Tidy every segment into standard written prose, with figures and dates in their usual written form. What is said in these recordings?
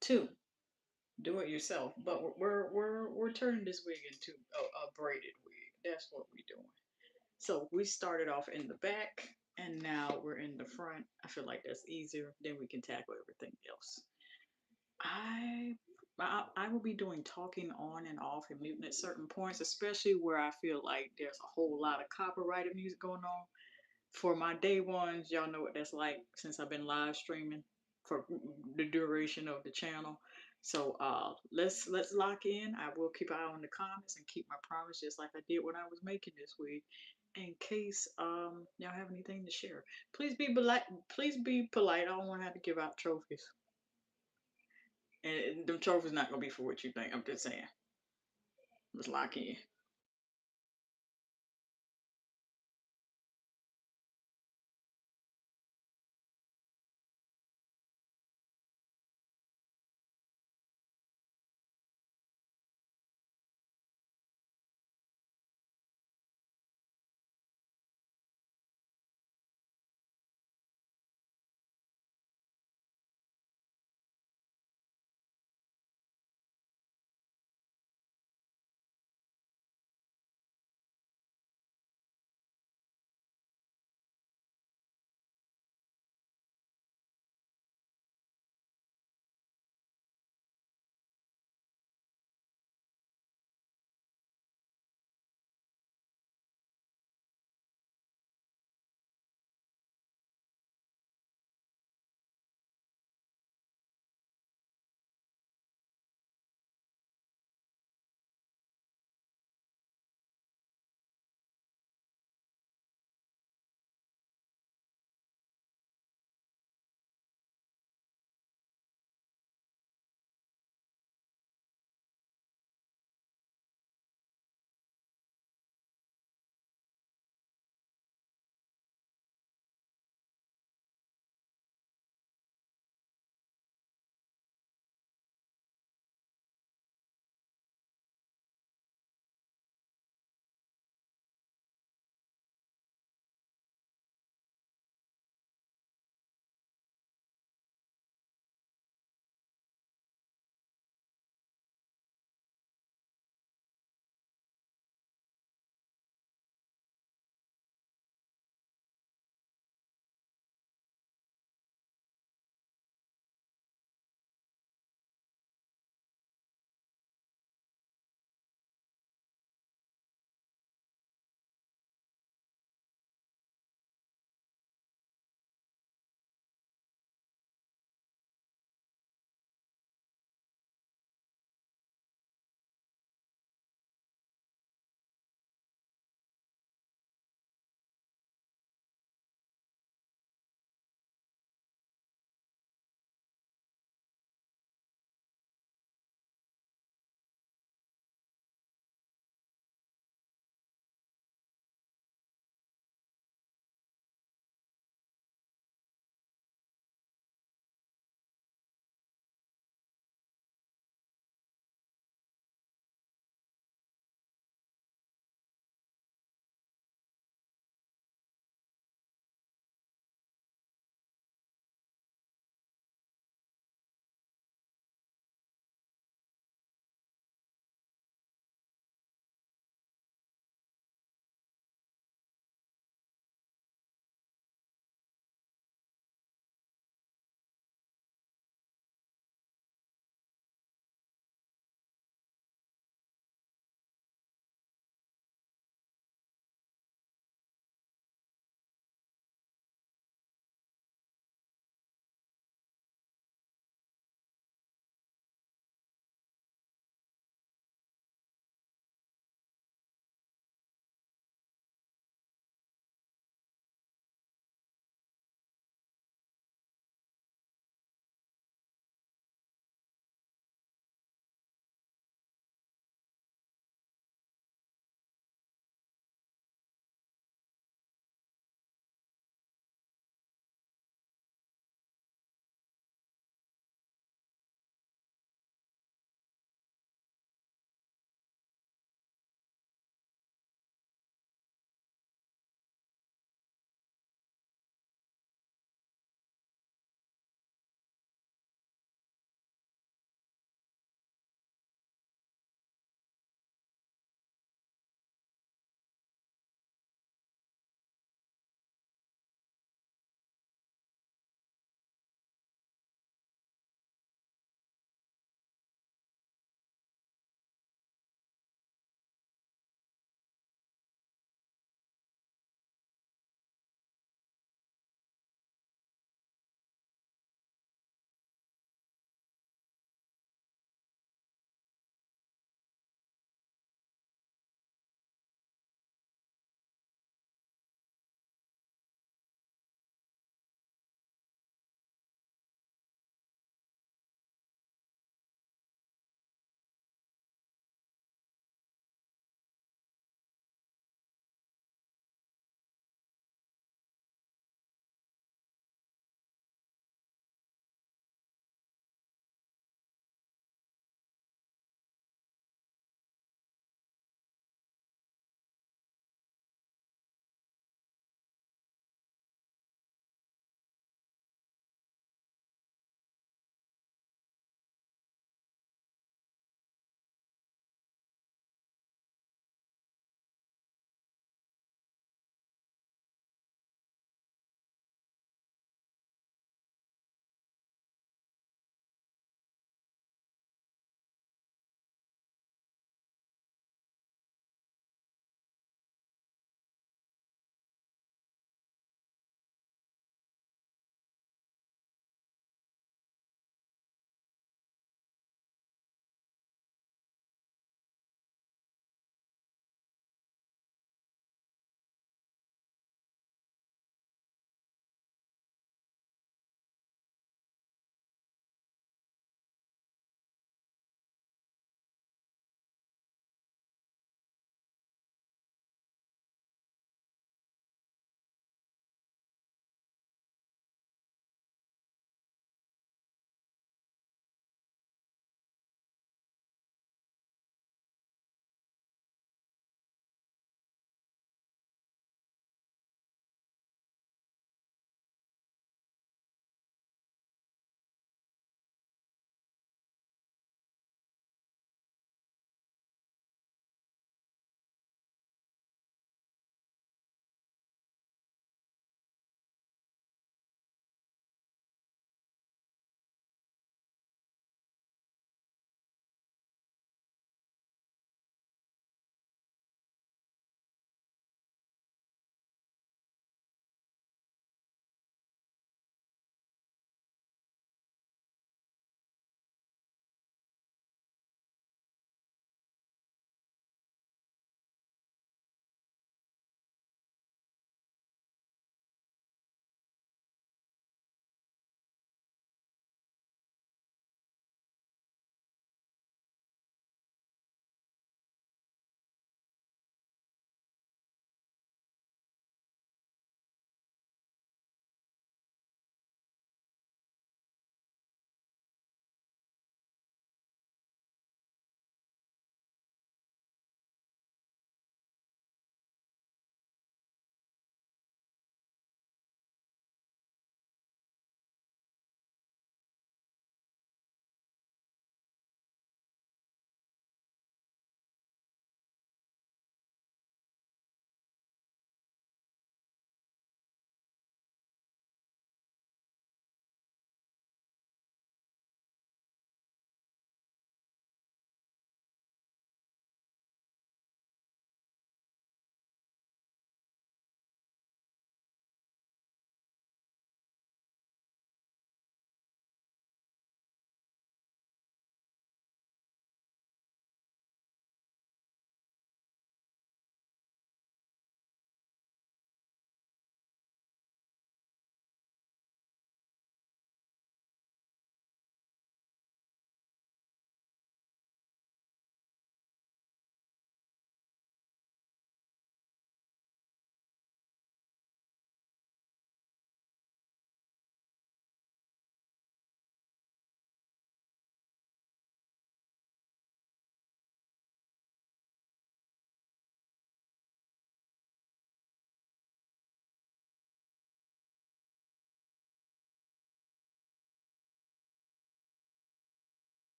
Two, do it yourself. But we're turning this wig into a braided wig. That's what we're doing. So we started off in the back and now we're in the front. I feel like that's easier. Then we can tackle everything else. I I will be doing talking on and off and muting at certain points, especially where I feel like there's a whole lot of copyrighted music going on. For my day ones, y'all know what that's like since I've been live streaming for the duration of the channel. So let's lock in. I will keep an eye on the comments and keep my promise just like I did when I was making this week. In case y'all have anything to share. Please be polite. I don't want to have to give out trophies. And them trophies not gonna be for what you think. I'm just saying. Let's lock in.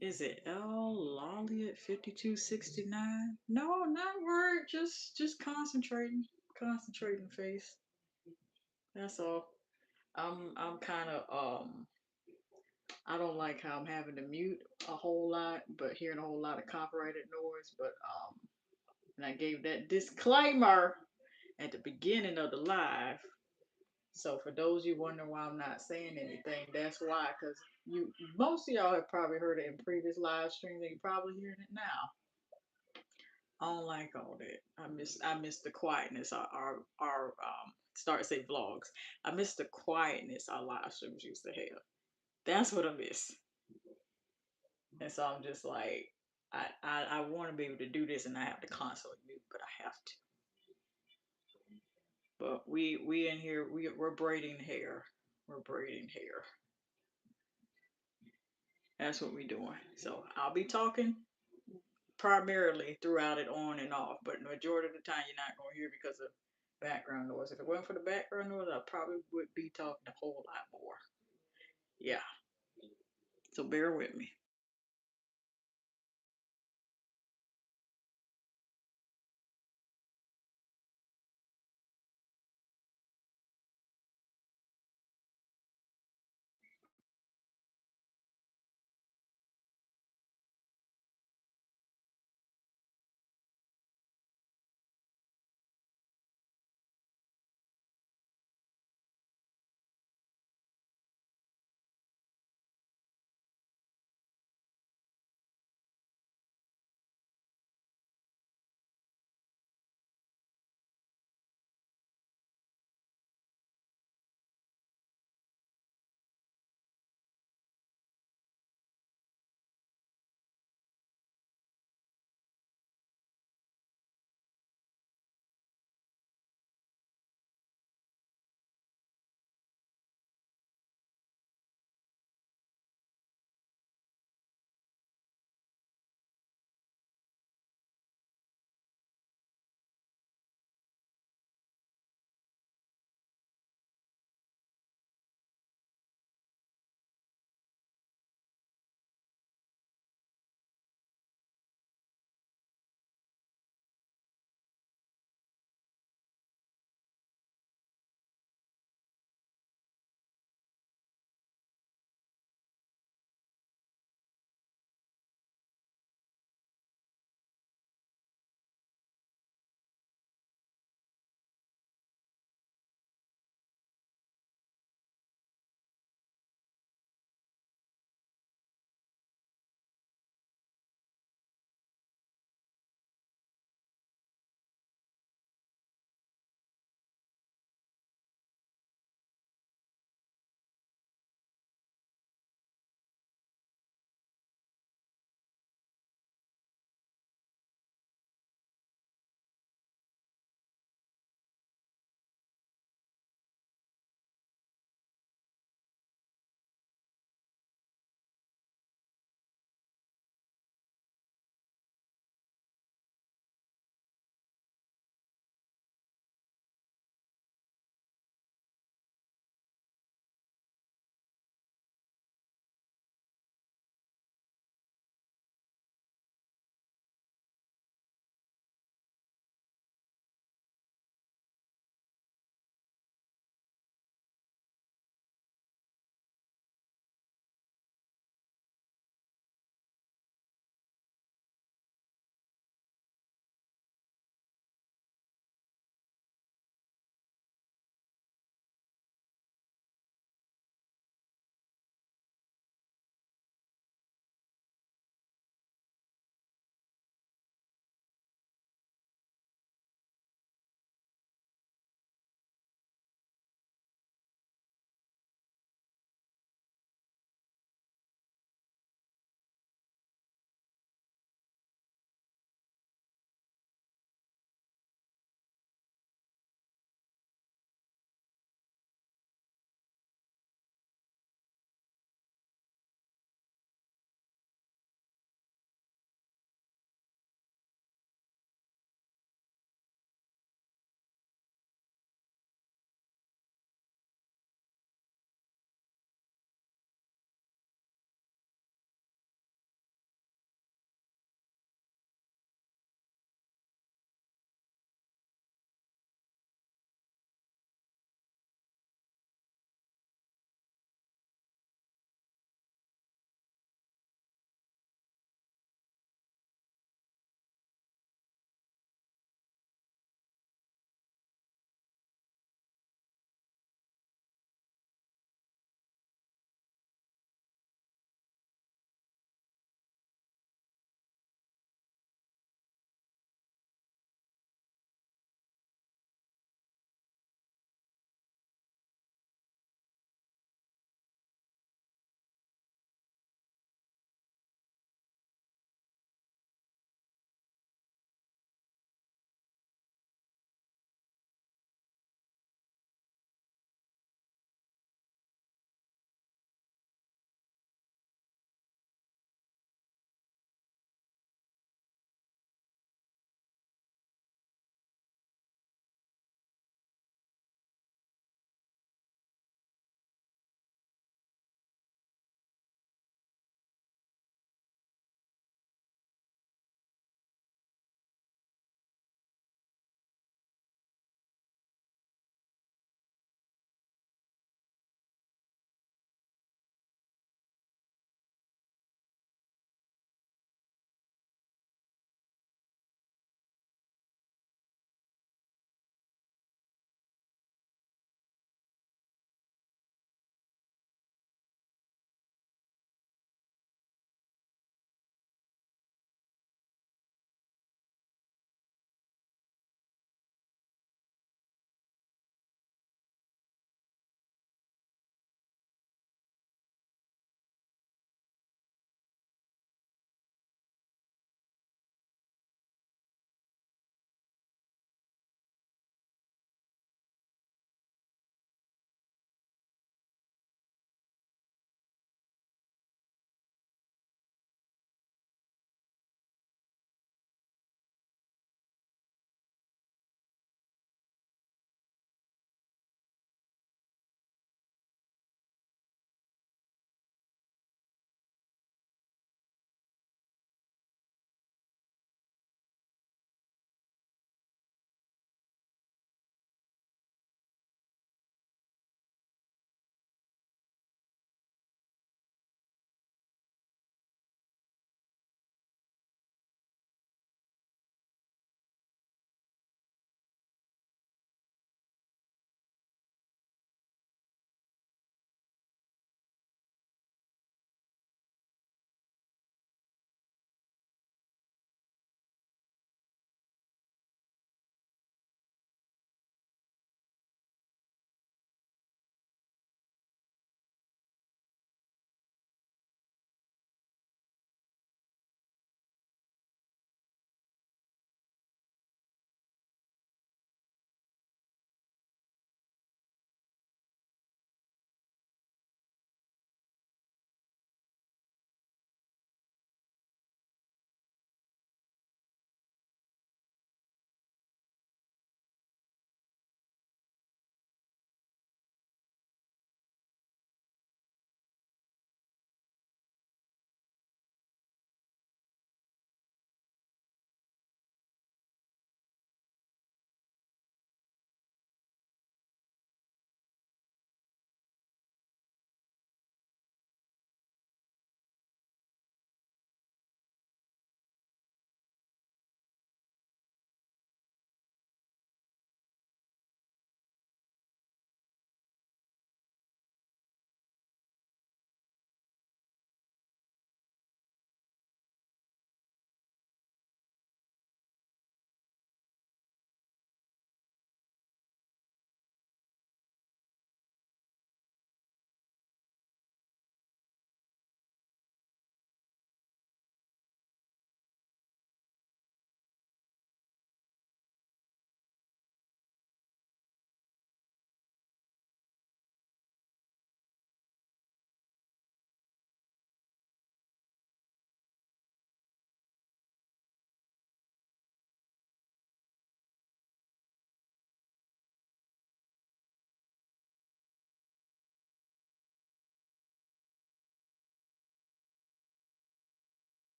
Is it L Lolly at 5269? No, not worried. Just concentrating. Concentrating face. That's all. I'm kinda I don't like how I'm having to mute a whole lot, but hearing a whole lot of copyrighted noise. But and I gave that disclaimer at the beginning of the live. So for those you wondering why I'm not saying anything, that's why. Cause you most of y'all have probably heard it in previous live streams, and you're probably hearing it now. I don't like all that. I miss the quietness. Our start say vlogs. I miss the quietness our live streams used to have. That's what I miss. And so I'm just like, I want to be able to do this, and I have to constantly mute, but I have to. But we in here we're braiding hair. We're braiding hair. That's what we're doing. So I'll be talking primarily throughout it on and off, but the majority of the time you're not going to hear because of background noise. If it wasn't for the background noise, I probably would be talking a whole lot more. Yeah. So bear with me.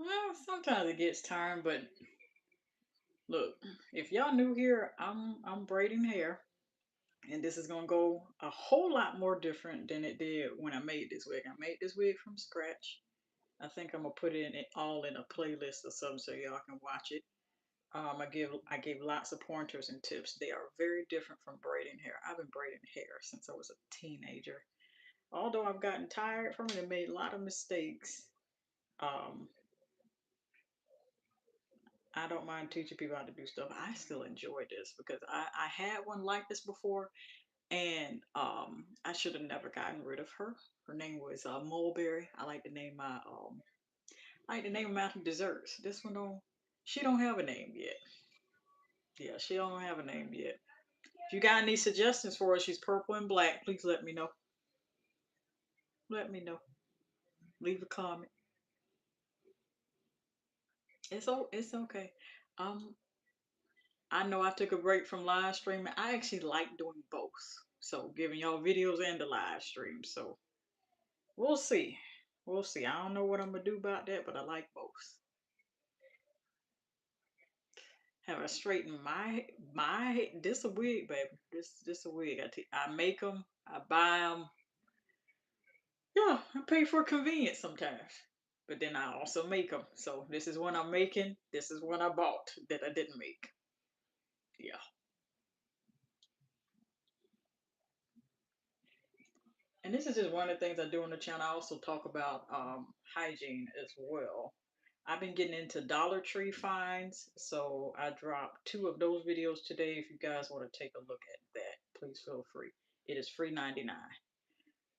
Well, sometimes it gets tiring, but look, if y'all new here, I'm braiding hair, and this is gonna go a whole lot more different than it did when I made this wig. I made this wig from scratch. I think I'm gonna put it all in a playlist or something so y'all can watch it. I gave lots of pointers and tips. They are very different from braiding hair. I've been braiding hair since I was a teenager. Although I've gotten tired from it and made a lot of mistakes, um, I don't mind teaching people how to do stuff. I still enjoy this because I had one like this before, and I should have never gotten rid of her. Her name was Mulberry. I like to name them after desserts. This one don't. She don't have a name yet. Yeah, she don't have a name yet. If you got any suggestions for her, she's purple and black. Please let me know. Let me know. Leave a comment. It's okay. Um, I know I took a break from live streaming. I actually like doing both. So giving y'all videos and the live stream. So we'll see. We'll see. I don't know what I'm gonna do about that, but I like both. Have I straightened my this a wig, baby. This a wig. I make them. I buy them. Yeah, I pay for convenience sometimes. But then I also make them. So this is one I'm making. This is one I bought that I didn't make. Yeah. And this is just one of the things I do on the channel. I also talk about hygiene as well. I've been getting into Dollar Tree finds, so I dropped two of those videos today. If you guys want to take a look at that, please feel free. It is free 99.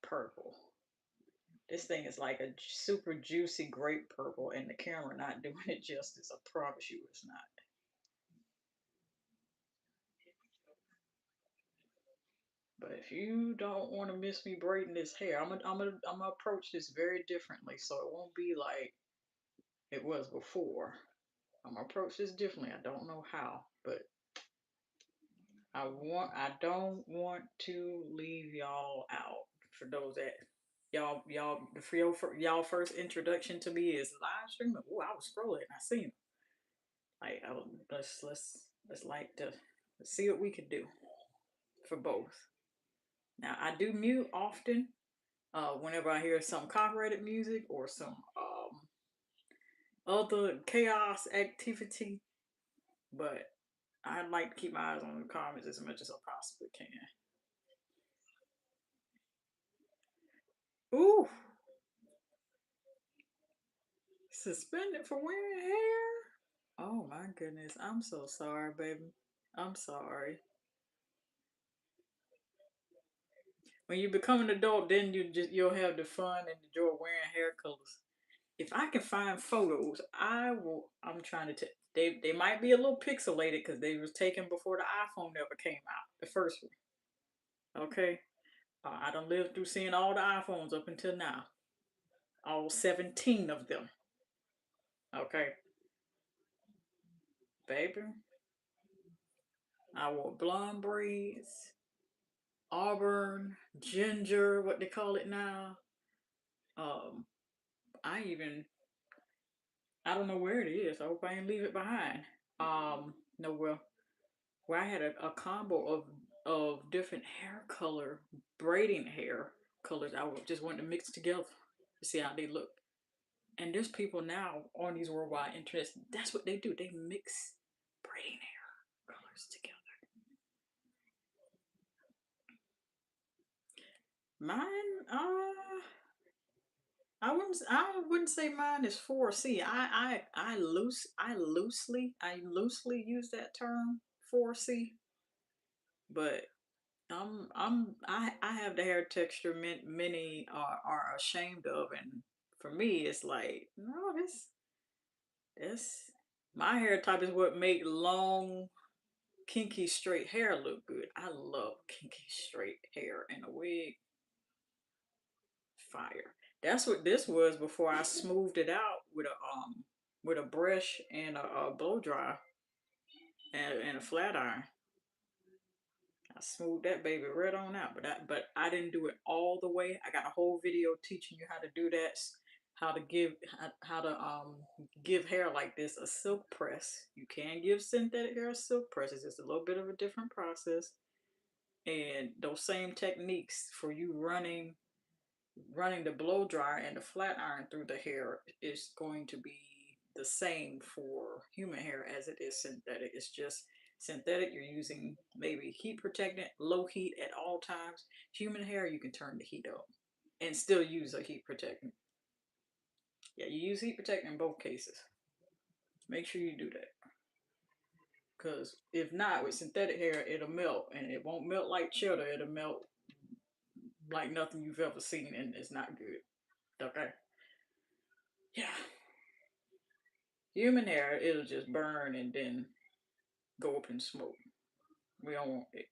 Purple. This thing is like a super juicy grape purple, and the camera not doing it justice. I promise you, it's not. But if you don't want to miss me braiding this hair, I'm gonna approach this very differently, so it won't be like it was before. I'm gonna approach this differently. I don't know how, but I don't want to leave y'all out. For those that y'all first introduction to me is live streaming. Oh, I was scrolling. I seen it. Like let's like to let's see what we can do for both. Now I do mute often. Whenever I hear some copyrighted music or some other chaos activity, but I like to keep my eyes on the comments as much as I possibly can. Ooh, suspended for wearing hair? Oh my goodness. I'm so sorry, baby. I'm sorry. When you become an adult, then you'll have the fun and the joy of wearing hair colors. If I can find photos, I will. I'm trying to. They might be a little pixelated because they was taken before the iPhone ever came out, the first one. Okay, I don't live through seeing all the iPhones up until now, all 17 of them. Okay, baby, I wore blonde braids, auburn, ginger, what they call it now. Um, I even I don't know where it is. I hope I didn't leave it behind. No, well, where I had a combo of different hair color, braiding hair colors. I just wanted to mix together to see how they look. And there's people now on these worldwide internets. That's what they do. They mix braiding hair colors together. Mine, I wouldn't say mine is 4C. I loosely use that term 4C, but I have the hair texture many are ashamed of, and for me it's like no, this my hair type is what make long kinky straight hair look good. I love kinky straight hair in a wig. Fire. That's what this was before I smoothed it out with a brush and a blow dry and a flat iron. I smoothed that baby right on out, but I didn't do it all the way. I got a whole video teaching you how to do that. how to give hair like this a silk press. You can give synthetic hair a silk press. It's just a little bit of a different process. And those same techniques for you running the blow dryer and the flat iron through the hair is going to be the same for human hair as it is synthetic. It's just synthetic, you're using maybe heat protectant, low heat at all times. Human hair, you can turn the heat up and still use a heat protectant. Yeah, you use heat protectant in both cases. Make sure you do that. Because if not, with synthetic hair, it'll melt. And it won't melt like cheddar. It'll melt like nothing you've ever seen. And it's not good. Okay? Yeah. Human hair, it'll just burn and then go up in smoke. We don't want it.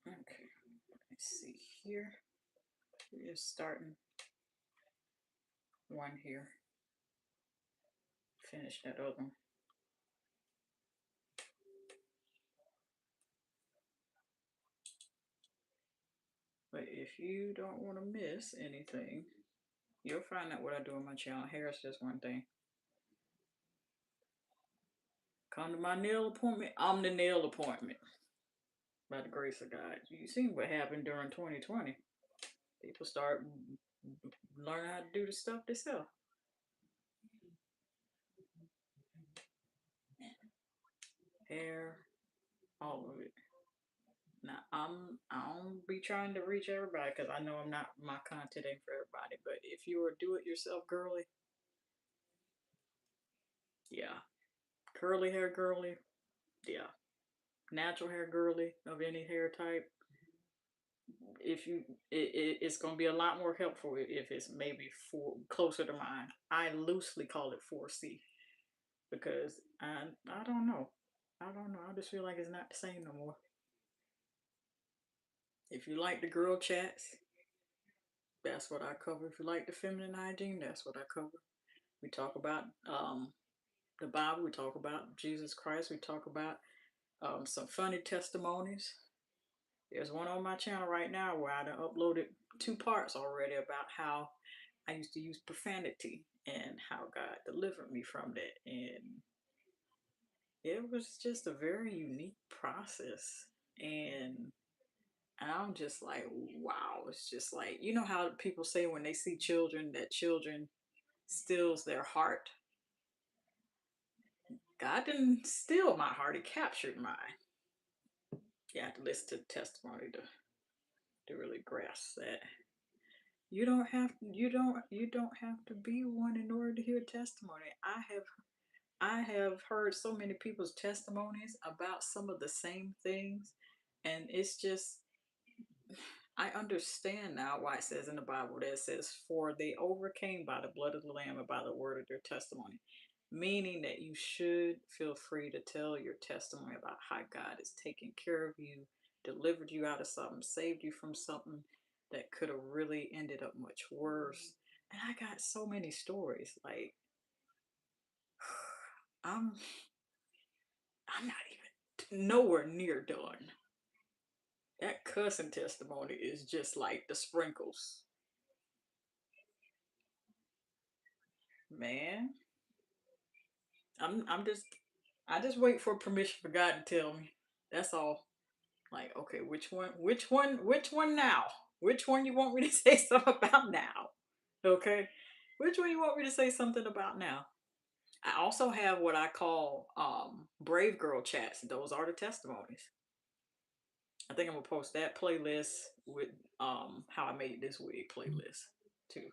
Okay. Let's see here. We're just starting one here. Finish that other one. But if you don't want to miss anything, you'll find out what I do on my channel. Hair is just one thing. Come to my nail appointment. I'm the nail appointment. By the grace of God. You seen what happened during 2020. People start learning how to do the stuff themselves. Hair, all of it. Now I don't be trying to reach everybody because I know I'm not my content ain't for everybody. But if you're a do-it-yourself girly, yeah, curly hair girly, yeah, natural hair girly of any hair type, if you it's going to be a lot more helpful if it's maybe four closer to mine. I loosely call it 4C because I don't know. I don't know. I just feel like it's not the same no more. If you like the girl chats, that's what I cover. If you like the feminine hygiene, that's what I cover. We talk about the Bible. We talk about Jesus Christ. We talk about some funny testimonies. There's one on my channel right now where I done uploaded 2 parts already about how I used to use profanity and how God delivered me from that. And it was just a very unique process. And I'm just like, wow. It's just like, you know how people say when they see children that children steals their heart? God didn't steal my heart, he captured mine. You have to listen to the testimony to really grasp that. You don't have to be one in order to hear testimony. I have heard so many people's testimonies about some of the same things, and it's just I understand now why it says in the Bible that it says, "For they overcame by the blood of the Lamb and by the word of their testimony," meaning that you should feel free to tell your testimony about how God has taken care of you, delivered you out of something, saved you from something that could have really ended up much worse. And I got so many stories. Like I'm I'm not even nowhere near done. That cussing testimony is just like the sprinkles. Man, I'm just I just wait for permission for God to tell me. That's all. Like, okay, which one now? Which one you want me to say something about now? Okay. Which one you want me to say something about now? I also have what I call Brave Girl chats. Those are the testimonies. I think I'm gonna post that playlist with how I made this wig playlist too.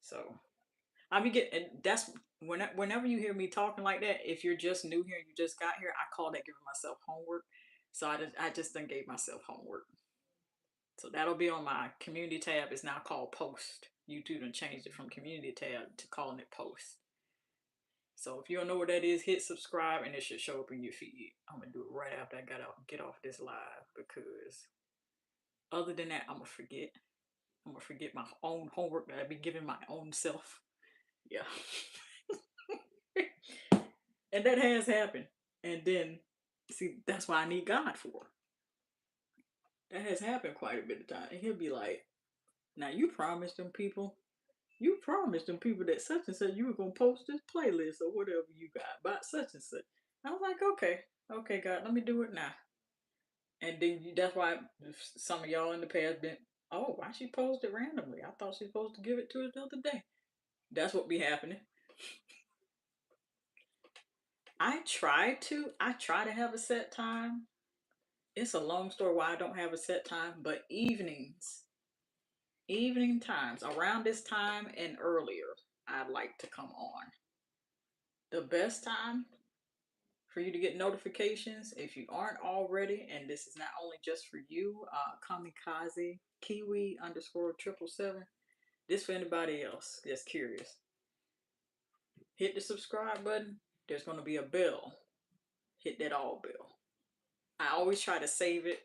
So I be getting that's whenever you hear me talking like that, if you're just new here and you just got here, I call that giving myself homework. So I just then gave myself homework. So that'll be on my community tab. It's now called post. YouTube done changed it from community tab to calling it post. So if you don't know what that is, hit subscribe and it should show up in your feed. I'm gonna do it right after I get off this live because other than that, I'm gonna forget. I'm gonna forget my own homework that I be giving my own self. Yeah. And that has happened. And then, see, that's why I need God for. That has happened quite a bit of time. And he'll be like, now you promised them people that such and such you were gonna post this playlist or whatever you got about such and such. I was like, okay, God, let me do it now. And then that's why some of y'all in the past been, oh, why she posted randomly? I thought she was supposed to give it to us the other day. That's what be happening. I try to have a set time. It's a long story why I don't have a set time, but evening times, around this time and earlier, I like to come on. The best time for you to get notifications, if you aren't already, and this is not only just for you, Kamikaze Kiwi underscore 777. This for anybody else that's curious. Hit the subscribe button. There's going to be a bell. Hit that all bell. I always try to save it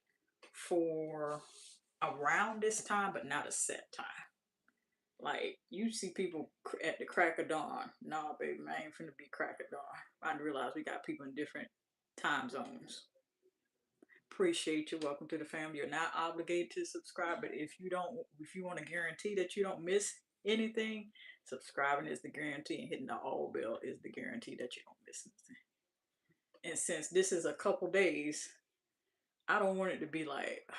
for around this time, but not a set time. Like you see people at the crack of dawn. Nah, baby, I ain't finna be crack of dawn. I realize we got people in different time zones. Appreciate you. Welcome to the family. You're not obligated to subscribe, but if you want to guarantee that you don't miss anything, subscribing is the guarantee, and hitting the all bell is the guarantee that you don't miss anything. And since this is a couple days, I don't want it to be like,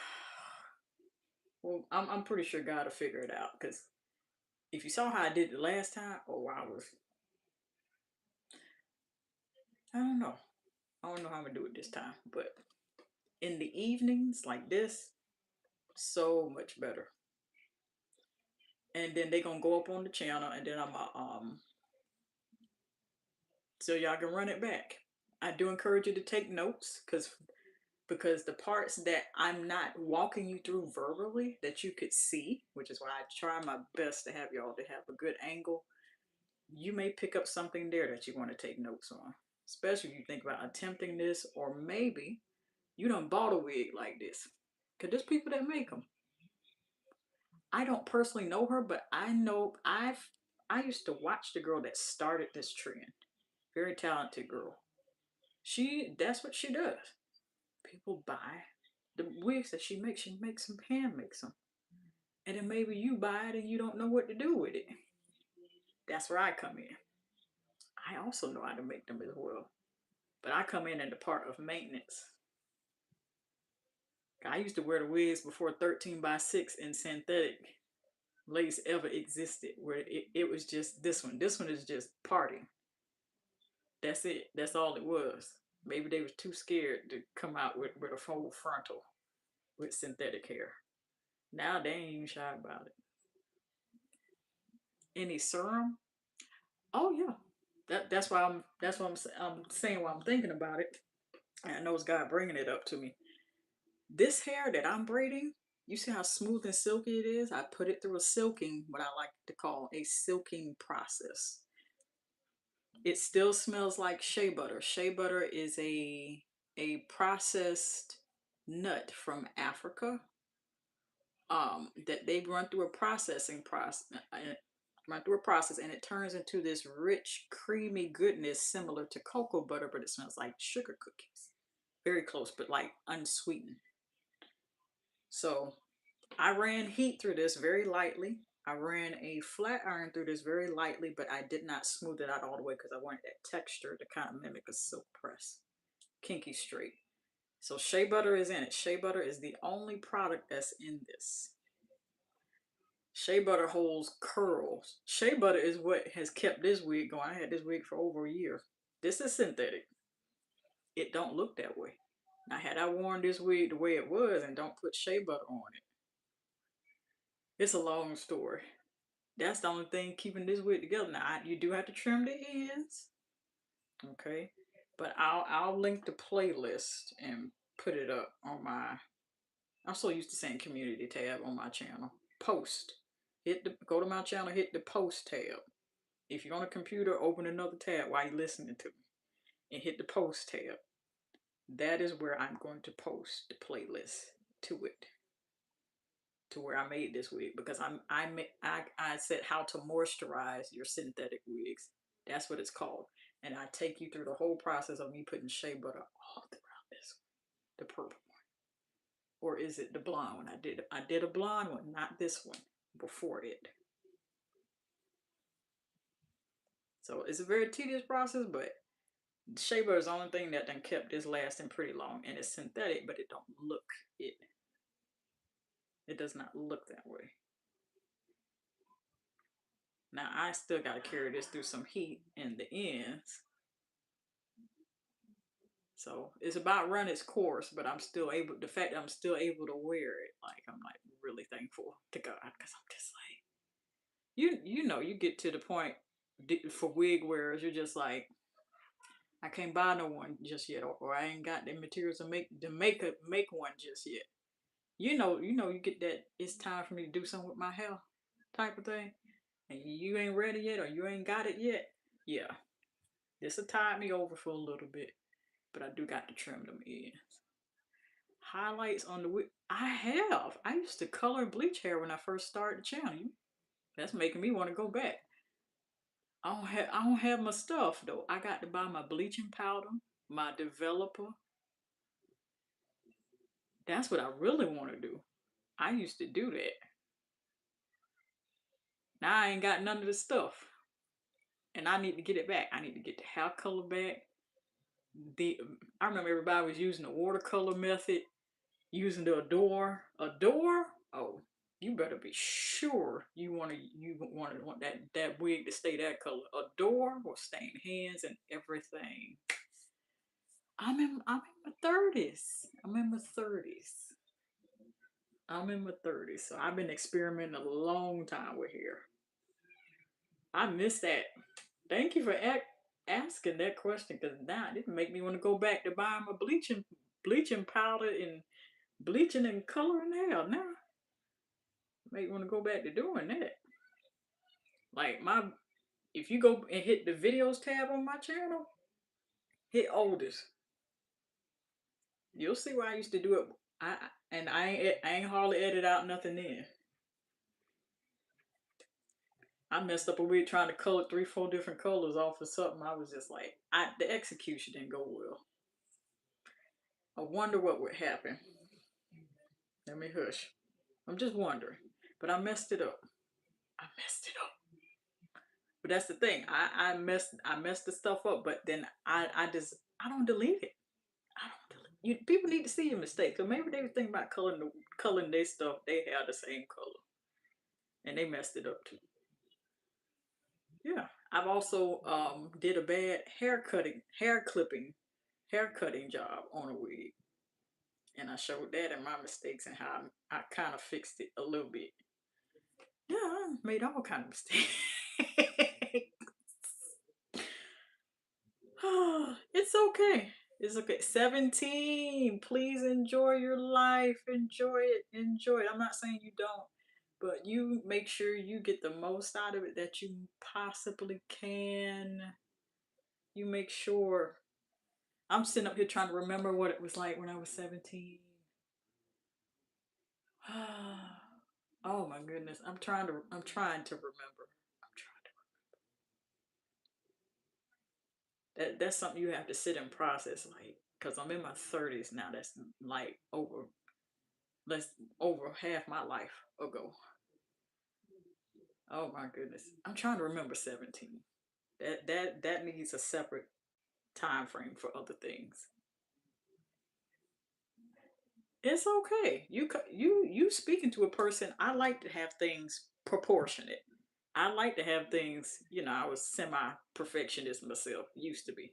well, I'm pretty sure God will figure it out. Because if you saw how I did the last time, oh, I don't know. I don't know how I'm gonna do it this time, but in the evenings like this, so much better. And then they gonna go up on the channel, and then I'm so y'all can run it back. I do encourage you to take notes because the parts that I'm not walking you through verbally that you could see, which is why I try my best to have y'all to have a good angle, you may pick up something there that you want to take notes on. Especially if you think about attempting this, or maybe you done bought a wig like this. Cause there's people that make them. I don't personally know her, but I used to watch the girl that started this trend. Very talented girl. That's what she does. People buy the wigs that she makes. She makes them, hand makes them, and then maybe you buy it and you don't know what to do with it. That's where I come in. I also know how to make them as well, but I come in the part of maintenance. I used to wear the wigs before 13 by 6 in synthetic lace ever existed, where it was just this one. This one is just parting. That's it. That's all it was. Maybe they was too scared to come out with a full frontal with synthetic hair. Now they ain't even shy about it. Any serum? Oh yeah. I'm saying why I'm thinking about it. And I know it's God bringing it up to me. This hair that I'm braiding, you see how smooth and silky it is? I put it through a silking, what I like to call a silking process. It still smells like shea butter. Shea butter is a processed nut from Africa. That they run through a run through a process, and it turns into this rich, creamy goodness similar to cocoa butter, but it smells like sugar cookies. Very close, but like unsweetened. So I ran heat through this very lightly. I ran a flat iron through this very lightly, but I did not smooth it out all the way because I wanted that texture to kind of mimic a silk press. Kinky straight. So shea butter is in it. Shea butter is the only product that's in this. Shea butter holds curls. Shea butter is what has kept this wig going. I had this wig for over a year. This is synthetic. It don't look that way. Now, had I worn this wig the way it was and don't put shea butter on it, it's a long story. That's the only thing keeping this wig together. Now, you do have to trim the ends, okay? But I'll link the playlist and put it up on my. I'm so used to saying community tab on my channel. Post. Go to my channel. Hit the post tab. If you're on a computer, open another tab while you're listening to me, and hit the post tab. That is where I'm going to post the playlist to it, to where I made this wig, because I said how to moisturize your synthetic wigs. That's what it's called, and I take you through the whole process of me putting shea butter all throughout this, the purple one. or is it the blonde one? I did a blonde one, not this one, before it. So it's a very tedious process, but shaver is the only thing that done kept this lasting pretty long, and it's synthetic, but it don't look it. It does not look that way. Now I still got to carry this through some heat in the ends. So it's about run its course, but I'm still able. The fact that I'm still able to wear it, like I'm like really thankful to God, because I'm just like you get to the point for wig wearers, you're just like I can't buy no one just yet, or I ain't got the materials to make one just yet. You get that it's time for me to do something with my hair, type of thing, and you ain't ready yet, or you ain't got it yet. Yeah, this'll tide me over for a little bit, but I do got to trim them ends. Highlights on the wig. I have. I used to color and bleach hair when I first started the channel. That's making me want to go back. I don't have my stuff though. I got to buy my bleaching powder, my developer. That's what I really want to do. I used to do that. Now I ain't got none of the stuff, and I need to get it back. I need to get the hair color back. The I remember everybody was using the watercolor method, using the Adore. Adore? Oh, you better be sure you want that wig to stay that color. Adore will stain hands and everything. I'm in my thirties. I'm in my thirties. I'm in my thirties, so I've been experimenting a long time with hair. I miss that. Thank you for asking that question, because now it didn't make me want to go back to buying my bleaching powder and bleaching and coloring hair. Now make me want to go back to doing that. Like if you go and hit the videos tab on my channel, hit oldest, you'll see where I used to do it. I ain't hardly edit out nothing in. I messed up a week trying to color 3, 4 different colors off of something. I was just like, the execution didn't go well. I wonder what would happen. Let me hush. I'm just wondering. But I messed it up. I messed it up. But that's the thing. I messed the stuff up, but then I don't delete it. I don't delete people need to see your mistakes. So maybe they were thinking about coloring their stuff, they have the same color. And they messed it up too. Yeah. I've also did a bad hair cutting job on a wig. And I showed that and my mistakes and how I kind of fixed it a little bit. Yeah, I made all kind of mistakes. It's okay. It's okay. 17. Please enjoy your life. Enjoy it. Enjoy it. I'm not saying you don't, but you make sure you get the most out of it that you possibly can. You make sure. I'm sitting up here trying to remember what it was like when I was 17. Oh my goodness. I'm trying to remember. I'm trying to that's something you have to sit and process, like, because I'm in my 30s now. That's like that's over half my life ago. Oh my goodness, I'm trying to remember 17. That needs a separate time frame for other things. It's okay. You speaking to a person. I like to have things proportionate. I like to have things. I was semi perfectionist myself. Used to be.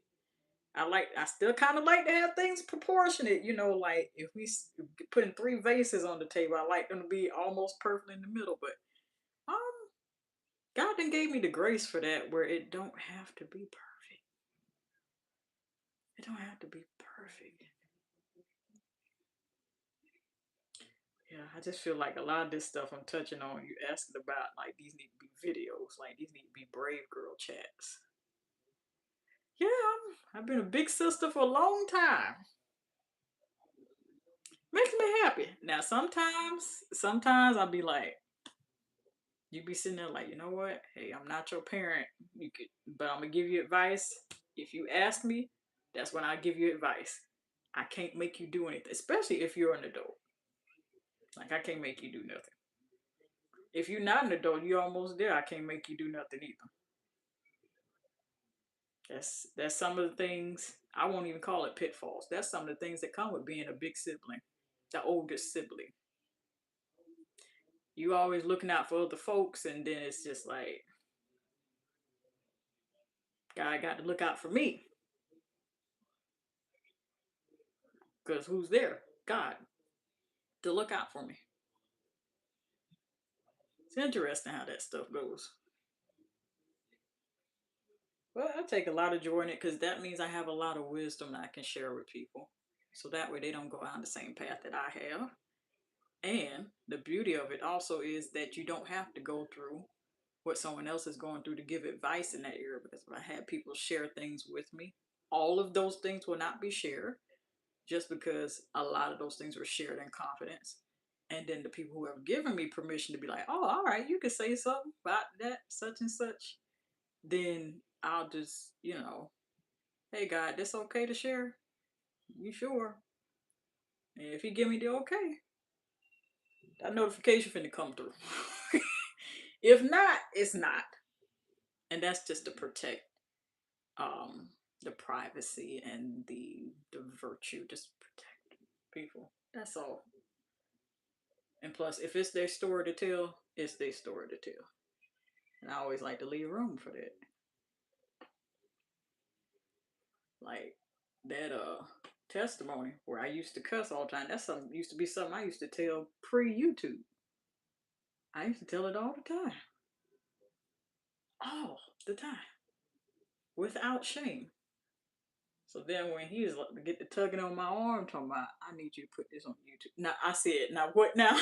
I still kind of like to have things proportionate. Like if putting 3 vases on the table, I like them to be almost perfect in the middle. But um, God then gave me the grace for that, where it don't have to be perfect. It don't have to be perfect. Yeah, I just feel like a lot of this stuff I'm touching on, you asking about, like these need to be videos, like these need to be Brave Girl chats. Yeah, I've been a big sister for a long time. Makes me happy. Now sometimes I'll be like, you be sitting there like, you know what? Hey, I'm not your parent. But I'm gonna give you advice. If you ask me, that's when I give you advice. I can't make you do anything, especially if you're an adult. Like I can't make you do nothing. If you're not an adult, you're almost there. I can't make you do nothing either. That's some of the things I won't even call it pitfalls. That's some of the things that come with being a big sibling, the oldest sibling. You always looking out for other folks, and then it's just like, God got to look out for me, because who's there? God to look out for me. It's interesting how that stuff goes. Well, I take a lot of joy in it because that means I have a lot of wisdom that I can share with people. So that way they don't go down the same path that I have. And the beauty of it also is that you don't have to go through what someone else is going through to give advice in that area, because if I had people share things with me, all of those things will not be shared just because a lot of those things were shared in confidence. And then the people who have given me permission to be like, oh, all right, you can say something about that, such and such, then I'll just, hey, God, this okay to share? You sure? And if you give me the okay, that notification finna come through. If not, it's not. And that's just to protect um the privacy and the virtue, just protect people. That's all. And plus, if it's their story to tell, it's their story to tell. And I always like to leave room for that. Like that testimony where I used to cuss all the time. That's something used to be something I used to tell pre YouTube. I used to tell it all the time. All the time. Without shame. So then when he was like, get the tugging on my arm, talking about, I need you to put this on YouTube. Now I said, now what now?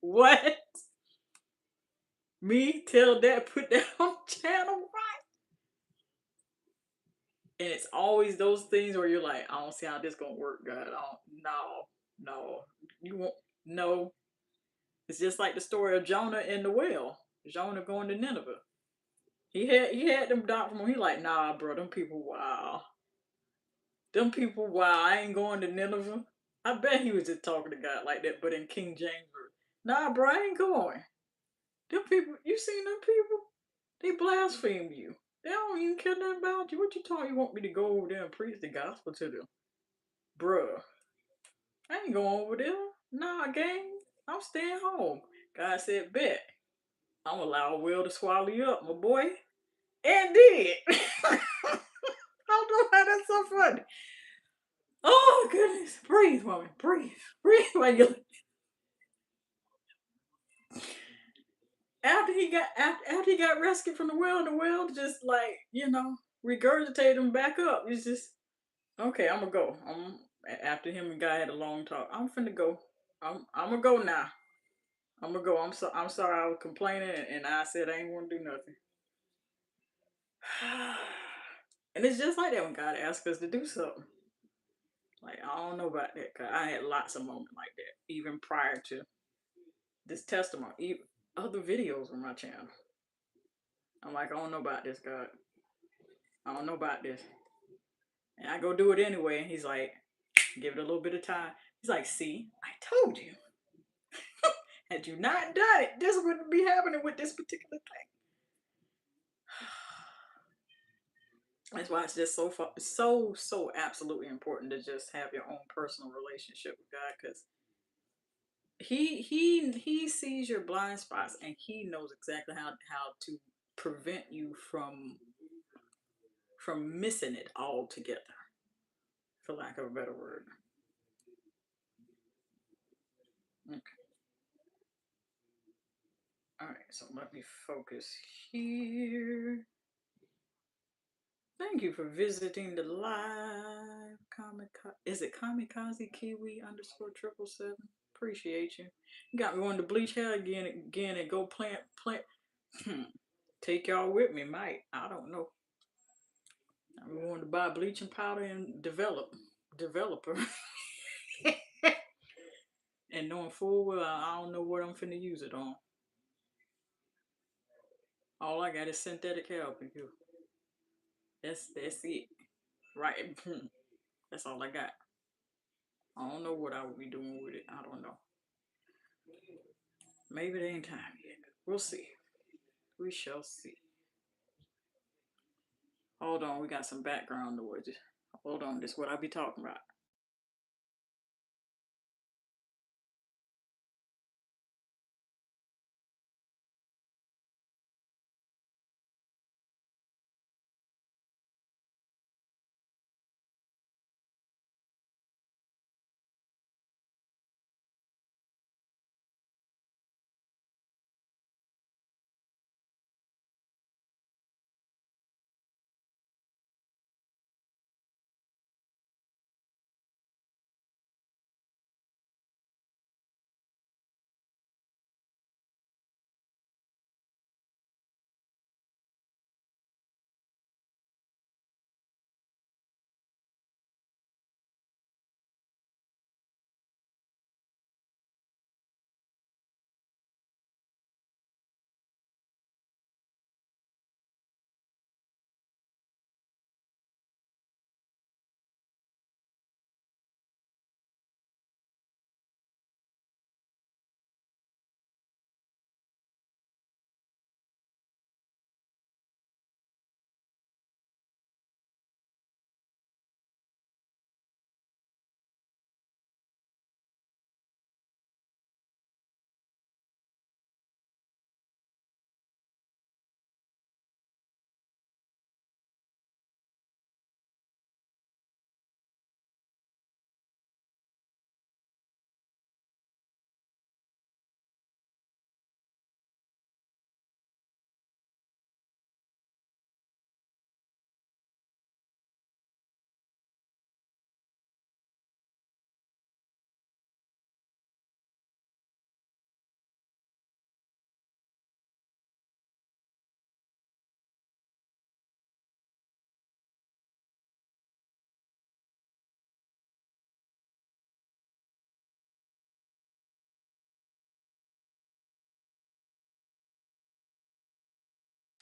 What? Me tell that put that on channel? Right? And it's always those things where you're like, I don't see how this gonna work, God. I don't, no. You won't, no. It's just like the story of Jonah and the whale. Jonah going to Nineveh. He had them down from him. He like, nah, bro, them people, wow. Them people, wow, I ain't going to Nineveh. I bet he was just talking to God like that, but in King James version. Nah, bro, I ain't going. Them people, you seen them people? They blaspheme you. They don't even care nothing about you. What you talking? You want me to go over there and preach the gospel to them? Bruh, I ain't going over there. Nah, gang, I'm staying home. God said, bet. I'm gonna allow a whale to swallow you up, my boy. And did. I don't know how that's so funny. Oh goodness. Breathe, woman. Breathe. Breathe while you after he got rescued from the whale just like, regurgitated him back up. It's just okay, I'm gonna go. After him and guy had a long talk. I'm finna go. I'm gonna go now. I'm gonna go. I'm sorry I was complaining and I said I ain't wanna do nothing. And it's just like that when God asks us to do something. Like I don't know about that, cause I had lots of moments like that, even prior to this testimony, even other videos on my channel. I'm like, I don't know about this, God. I don't know about this. And I go do it anyway. And he's like, give it a little bit of time. He's like, see, I told you. Had you not done it, this wouldn't be happening with this particular thing. That's why it's just so absolutely important to just have your own personal relationship with God, because he sees your blind spots and he knows exactly how to prevent you from missing it altogether, for lack of a better word. Okay. All right, so let me focus here. Thank you for visiting the live Is it Kamikaze Kiwi underscore 777? Appreciate you. You got me wanting to bleach hair again, and go plant. Take y'all with me, Mike. I don't know. I wanted to buy bleaching powder and developer, and knowing full well I don't know what I'm finna use it on. All I got is synthetic hair up in here. That's it. Right. That's all I got. I don't know what I would be doing with it. I don't know. Maybe it ain't time yet. We'll see. We shall see. Hold on, we got some background noise. Hold on, this is what I be talking about.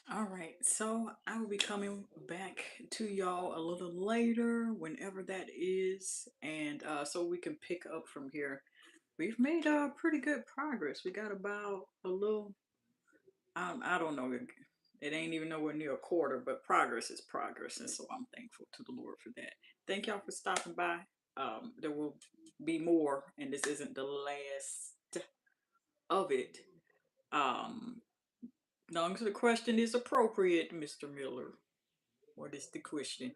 All right, so I will be coming back to y'all a little later, whenever that is, and so we can pick up from here. We've made pretty good progress. We got about a little, I don't know, it ain't even nowhere near a quarter, but progress is progress, and so I'm thankful to the Lord for that. Thank y'all for stopping by. There will be more, and this isn't the last of it. Um, long as the question is appropriate, Mr. Miller. What is the question?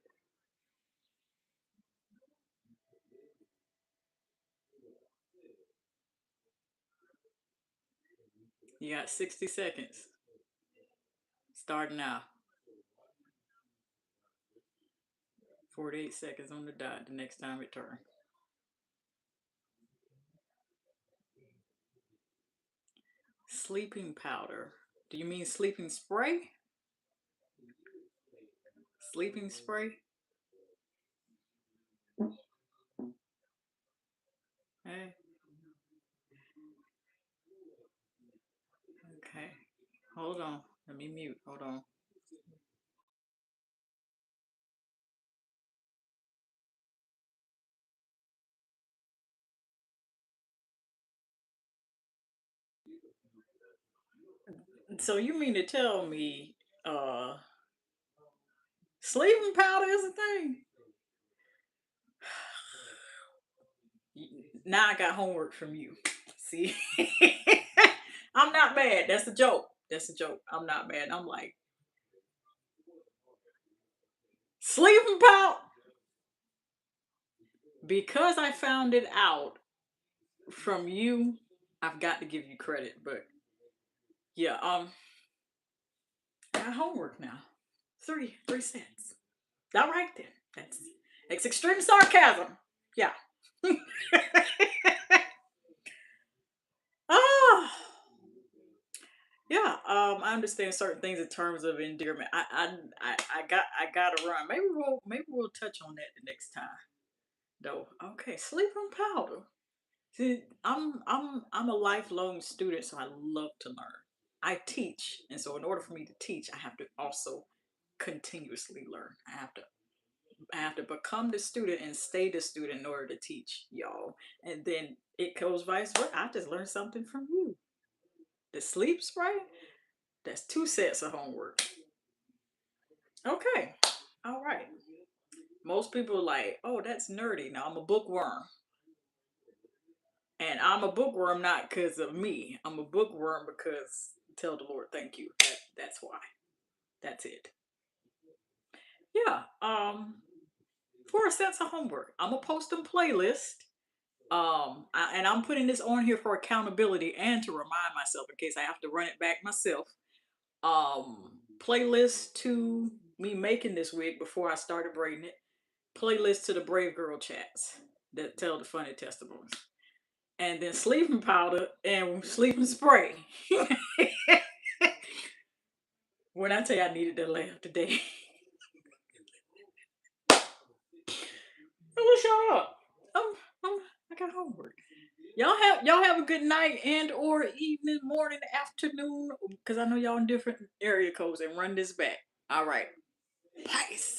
You got 60 seconds. Starting now. 48 seconds on the dot the next time it turns. Sleeping powder. Do you mean sleeping spray? Sleeping spray? Hey, okay. Hold on. Let me mute. Hold on. So you mean to tell me uh sleeping powder is a thing? Now I got homework from you. See? I'm not mad. That's a joke. That's a joke. I'm not mad. I'm like, sleeping powder? Because I found it out from you, I've got to give you credit. But yeah, I got homework now. Three cents. All right then. That's extreme sarcasm. Yeah. Ah. Yeah. I understand certain things in terms of endearment. I gotta run. Maybe we'll touch on that the next time. Though. Okay. Sleeping powder. See, I'm a lifelong student, so I love to learn. I teach, and so in order for me to teach, I have to also continuously learn. I have to I have to become the student and stay the student in order to teach y'all. And then it goes vice versa. I just learned something from you. The sleep spray, that's 2 sets of homework. Okay. All right. Most people are like, oh, that's nerdy. Now I'm a bookworm. And I'm a bookworm not because of me. I'm a bookworm because tell the Lord thank you. That's why. That's it. Yeah. 4 sets of homework. I'm gonna post a playlist. And I'm putting this on here for accountability and to remind myself in case I have to run it back myself. Playlist to me making this wig before I started braiding it. Playlist to the Brave Girl chats that tell the funny testimonies. And then sleeping powder and sleeping spray. When I tell you I needed that laugh today. What's y'all up? I got homework. Y'all have a good night and or evening, morning, afternoon, because I know y'all in different area codes and run this back. All right. Peace.